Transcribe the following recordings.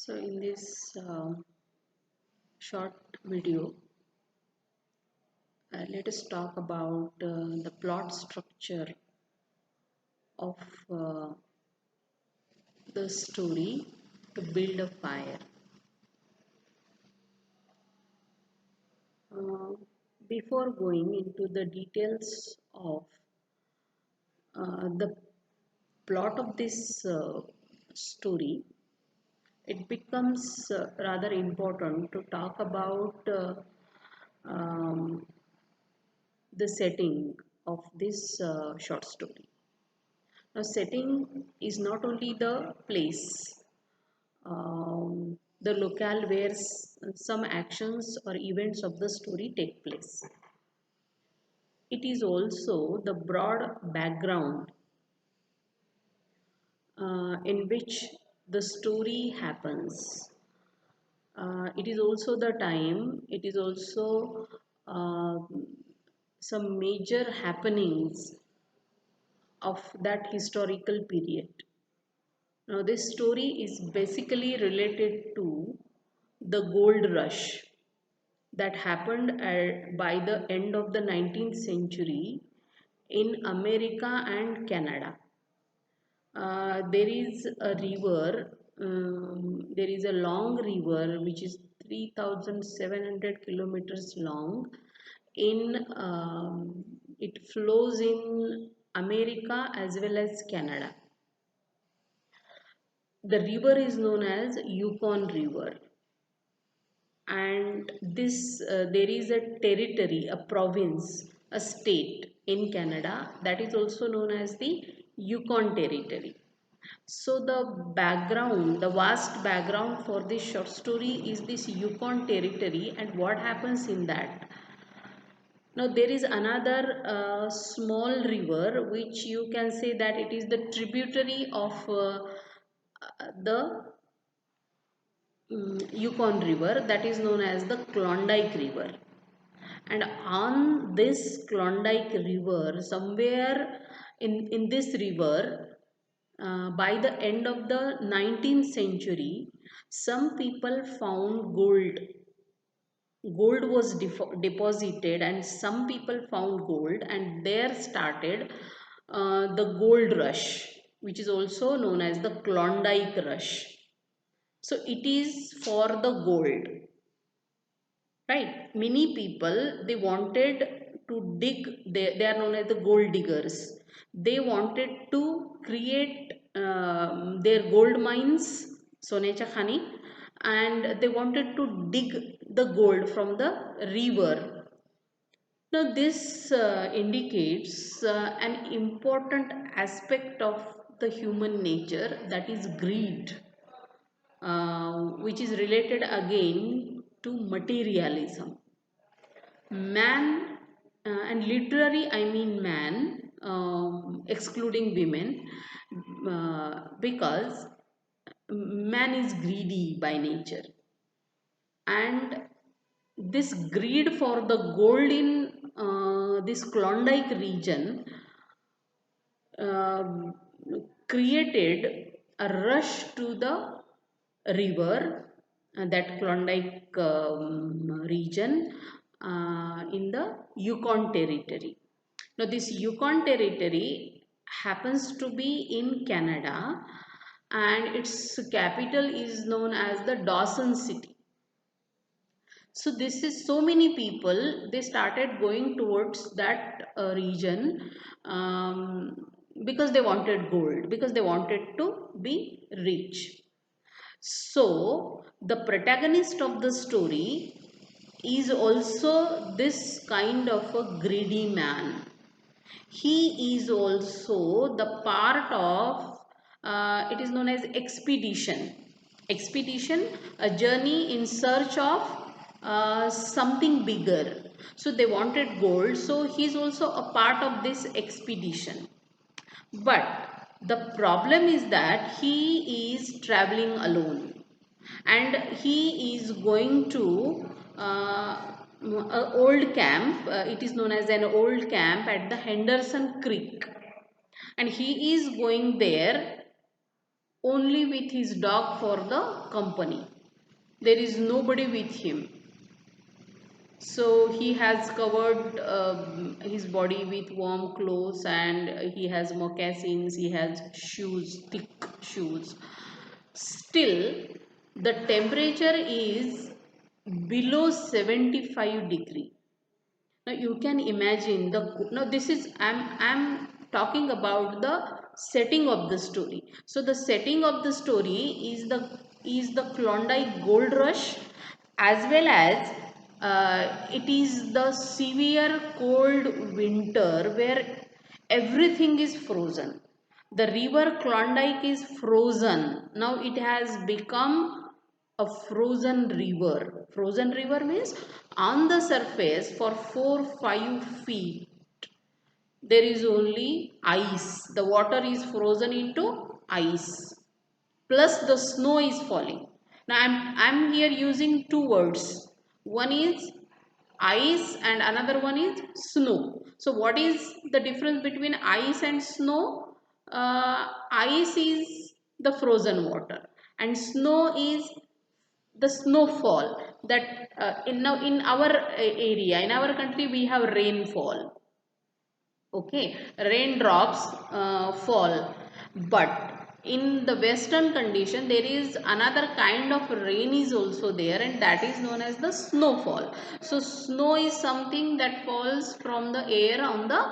So in this short video, let us talk about the plot structure of the story to build a fire. Uh, Before going into the details of the plot of this story, it becomes rather important to talk about um, the setting of this short story. Now, setting is not only the place, the locale where some actions or events of the story take place. It is also the broad background in which the story happens. It is also the time, it is also uh, some major happenings of that historical period. Now, this story is basically related to the gold rush that happened by the end of the 19th century in America and Canada. There is a river, there is a long river which is 3,700 kilometers long. It flows in America as well as Canada. The river is known as Yukon River, and this there is a territory, a province, a state in Canada that is also known as the Yukon Territory. So the vast background for this short story is this Yukon Territory and what happens in that. Now there is another small river which you can say that it is the tributary of the Yukon River, that is known as the Klondike River. And on this Klondike River, somewhere in this river, by the end of the 19th century, some people found gold. Gold was deposited, and some people found gold, and there started the gold rush, which is also known as the Klondike Rush. So it is for the gold, right? Many people, they wanted to dig, they are known as the gold diggers. They wanted to create their gold mines, Sonecha Khani, and they wanted to dig the gold from the river. Now this indicates an important aspect of the human nature, that is greed, which is related again to materialism. Man, and literary I mean man, excluding women, because man is greedy by nature, and this greed for the gold in this Klondike region uh, created a rush to the river, that Klondike region in the Yukon Territory. Now this Yukon Territory happens to be in Canada, and its capital is known as the Dawson City. So this is so many people, they started going towards that region, because they wanted gold, because they wanted to be rich. So the protagonist of the story is also this kind of a greedy man. He is also the part of, it is known as expedition. Expedition, a journey in search of something bigger. So they wanted gold, so he is also a part of this expedition. But the problem is that he is traveling alone, and he is going to a old camp. It is known as an old camp at the Henderson Creek, and he is going there only with his dog for the company. There is nobody with him. So he has covered his body with warm clothes, and he has moccasins, he has shoes, thick shoes. Still, the temperature is below 75 degree. Now you can imagine the, now this is, I'm talking about the setting of the story. So the setting of the story is the Klondike Gold Rush, as well as it is the severe cold winter where everything is frozen. The river Klondike is frozen. Now it has become a frozen river. Frozen river means on the surface for 4-5 feet there is only ice. The water is frozen into ice. Plus the snow is falling. Now I'm here using two words. One is ice and another one is snow. So what is the difference between ice and snow? Ice is the frozen water and snow is the snowfall. That in our area, in our country, we have rainfall. Okay, raindrops fall, but in the western condition there is another kind of rain is also there, and that is known as the snowfall. So snow is something that falls from the air on the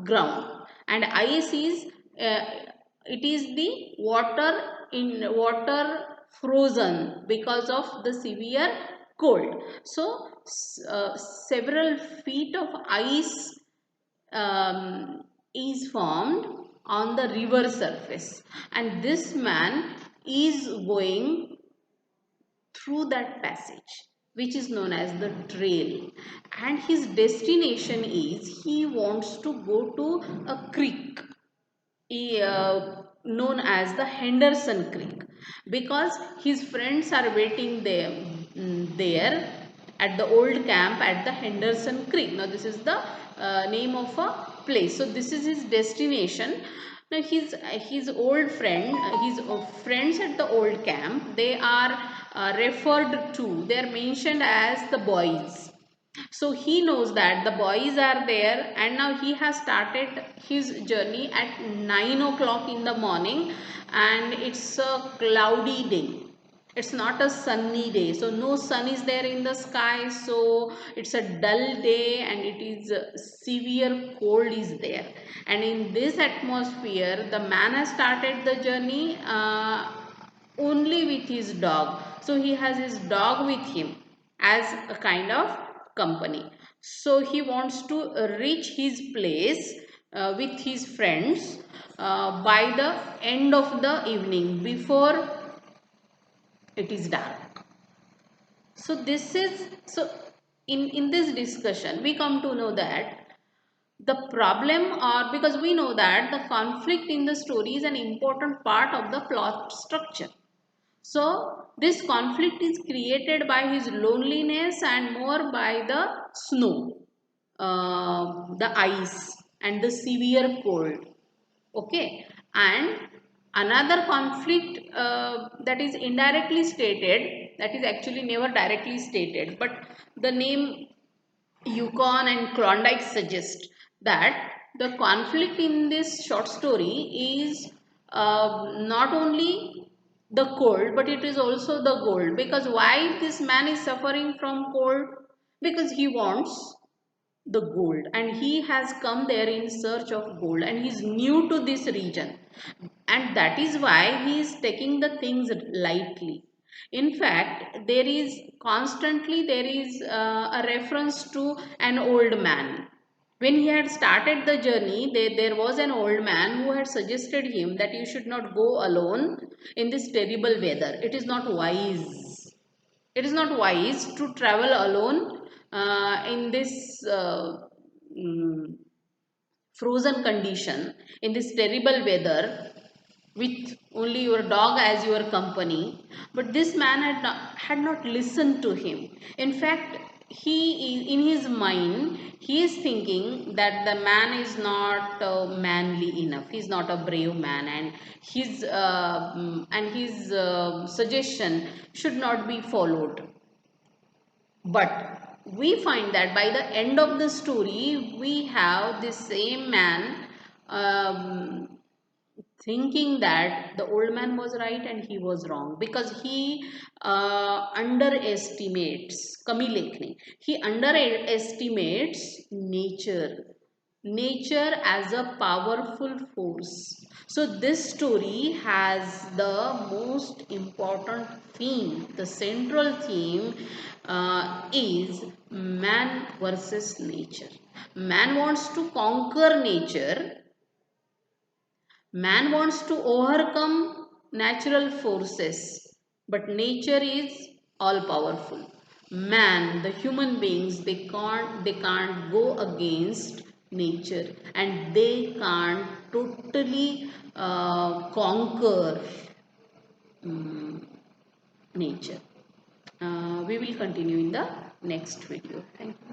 ground, and ice is uh, it is the water frozen because of the severe cold. So several feet of ice is formed on the river surface, and this man is going through that passage, which is known as the trail, and his destination is he wants to go to a creek known as the Henderson Creek, because his friends are waiting there at the old camp at the Henderson Creek. Now this is the name of a place. So this is his destination. Now his old friend, his friends at the old camp, they are referred to. They are mentioned as the boys. So he knows that the boys are there, and now he has started his journey at 9 o'clock in the morning, and it's a cloudy day. It's not a sunny day, so no sun is there in the sky, so it's a dull day, and it is severe cold is there. And in this atmosphere, the man has started the journey only with his dog. So he has his dog with him as a kind of company. So he wants to reach his place with his friends by the end of the evening, before it is dark. So this is, so in this discussion we come to know that the problem, or because we know that the conflict in the story is an important part of the plot structure. So this conflict is created by his loneliness and more by the snow, the ice and the severe cold. Okay, and another conflict that is indirectly stated, that is actually never directly stated, but the name Yukon and Klondike suggest that the conflict in this short story is not only the cold, but it is also the gold. Because why this man is suffering from cold? Because he wants the gold, and he has come there in search of gold, and he is new to this region, and that is why he is taking the things lightly. In fact, there is a reference to an old man. When he had started the journey, there was an old man who had suggested him that you should not go alone in this terrible weather. It is not wise. It is not wise to travel alone in this mm, frozen condition, in this terrible weather, with only your dog as your company. But this man had not listened to him. In fact, he is in his mind, he is thinking that the man is not manly enough, he is not a brave man, and his suggestion should not be followed. But we find that by the end of the story, we have the same man um, thinking that the old man was right and he was wrong, because he underestimates Kami Lekne. He underestimates nature as a powerful force. So this story has the most important theme. The central theme is man versus nature. Man wants to conquer nature. Man wants to overcome natural forces, but nature is all powerful. Man, the human beings, they can't go against nature, and they can't totally conquer nature. We will continue in the next video. Thank you.